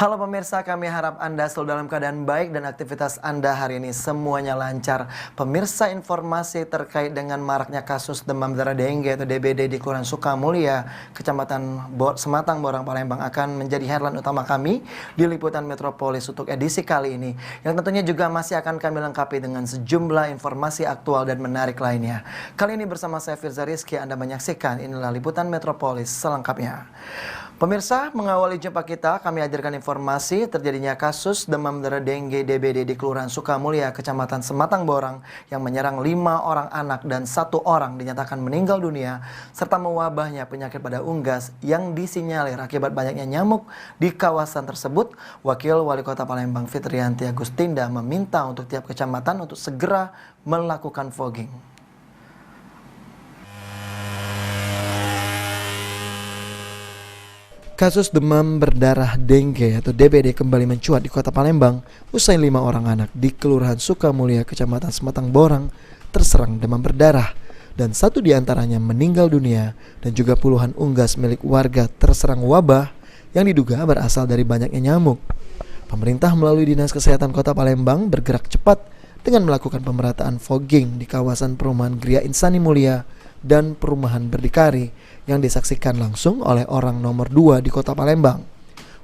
Halo pemirsa, kami harap Anda selalu dalam keadaan baik dan aktivitas Anda hari ini semuanya lancar. Pemirsa, informasi terkait dengan maraknya kasus demam berdarah dengue atau DBD di Kelurahan Sukamulya, Kecamatan Sematang, Borang, Palembang akan menjadi headline utama kami di Liputan Metropolis untuk edisi kali ini. Yang tentunya juga masih akan kami lengkapi dengan sejumlah informasi aktual dan menarik lainnya. Kali ini bersama saya Firza Rizky, Anda menyaksikan inilah Liputan Metropolis selengkapnya. Pemirsa, mengawali jumpa kita, kami hadirkan informasi terjadinya kasus demam berdarah dengue DBD di Kelurahan Sukamulya, Kecamatan Sematang Borang yang menyerang 5 orang anak dan 1 orang dinyatakan meninggal dunia serta mewabahnya penyakit pada unggas yang disinyalir akibat banyaknya nyamuk di kawasan tersebut. Wakil Wali Kota Palembang Fitrianti Agustinda meminta untuk tiap kecamatan untuk segera melakukan fogging. Kasus demam berdarah dengue atau DBD kembali mencuat di Kota Palembang usai 5 orang anak di Kelurahan Sukamulya, Kecamatan Sematang Borang terserang demam berdarah dan 1 diantaranya meninggal dunia dan juga puluhan unggas milik warga terserang wabah yang diduga berasal dari banyaknya nyamuk. Pemerintah melalui Dinas Kesehatan Kota Palembang bergerak cepat dengan melakukan pemerataan fogging di kawasan perumahan Gria Insani Mulia dan perumahan Berdikari yang disaksikan langsung oleh orang nomor 2 di Kota Palembang.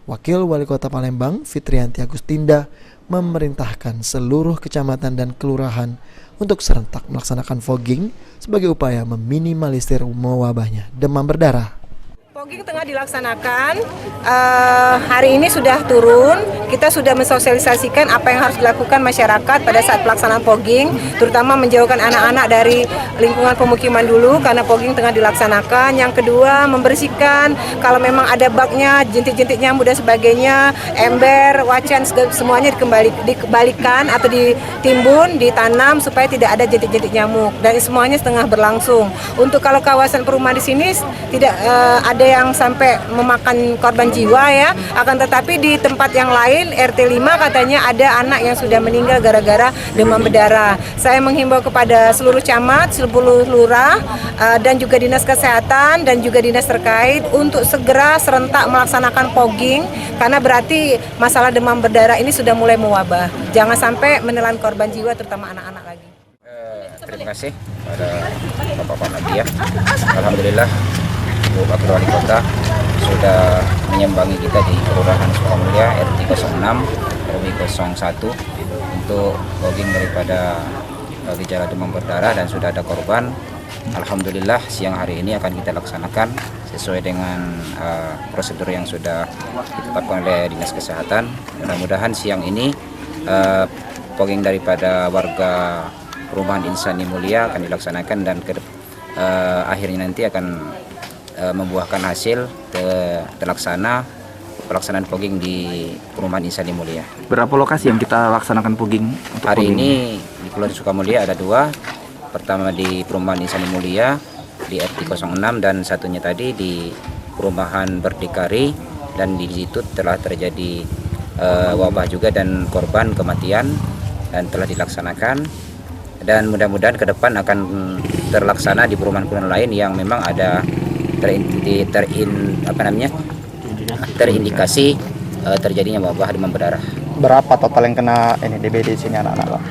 Wakil Wali Kota Palembang Fitrianti Agustinda memerintahkan seluruh kecamatan dan kelurahan untuk serentak melaksanakan fogging sebagai upaya meminimalisir mewabahnya demam berdarah. Fogging tengah dilaksanakan, hari ini sudah turun, kita sudah mensosialisasikan apa yang harus dilakukan masyarakat pada saat pelaksanaan fogging, terutama menjauhkan anak-anak dari lingkungan pemukiman dulu karena fogging tengah dilaksanakan. Yang kedua, membersihkan kalau memang ada baknya, jentik-jentik nyamuk dan sebagainya, ember, wajan, semuanya dikembalikan atau ditimbun, ditanam supaya tidak ada jentik-jentik nyamuk dan semuanya setengah berlangsung. Untuk kalau kawasan perumahan di sini tidak ada yang sampai memakan korban jiwa ya, akan tetapi di tempat yang lain RT 5 katanya ada anak yang sudah meninggal gara-gara demam berdarah. Saya menghimbau kepada seluruh camat, seluruh lurah dan juga dinas kesehatan dan juga dinas terkait untuk segera serentak melaksanakan fogging karena berarti masalah demam berdarah ini sudah mulai mewabah. Jangan sampai menelan korban jiwa terutama anak-anak lagi. Terima kasih pada Bapak Nadia. Alhamdulillah Bu Wakil Wali Kota sudah menyambangi kita di Kelurahan Sukamulya RT 06 RW 01 untuk fogging daripada gejala demam berdarah dan sudah ada korban. Alhamdulillah siang hari ini akan kita laksanakan sesuai dengan prosedur yang sudah ditetapkan oleh Dinas Kesehatan. Mudah-mudahan siang ini fogging daripada warga perumahan Insani Mulia akan dilaksanakan dan akhirnya nanti akan membuahkan hasil pelaksanaan fogging di perumahan Insani Mulia. Berapa lokasi yang kita laksanakan fogging untuk hari fogging? Ini di Kelurahan Sukamulya ada 2. Pertama di perumahan Insani Mulia di RT 06 dan satunya tadi di perumahan Berdikari dan di situ telah terjadi wabah juga dan korban kematian dan telah dilaksanakan dan mudah-mudahan ke depan akan terlaksana di perumahan-perumahan lain yang memang ada terindikasi terjadinya wabah demam berdarah. Berapa total yang kena ini DBD di sini anak-anak, Pak?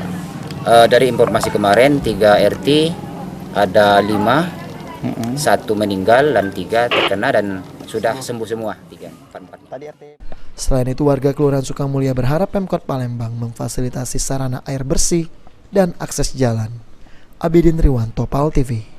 Dari informasi kemarin 3 RT ada 5, 1 meninggal dan 3 terkena dan sudah sembuh semua 3. Selain itu, warga Kelurahan Sukamulya berharap Pemkot Palembang memfasilitasi sarana air bersih dan akses jalan. Abidin Riwanto, PAL TV.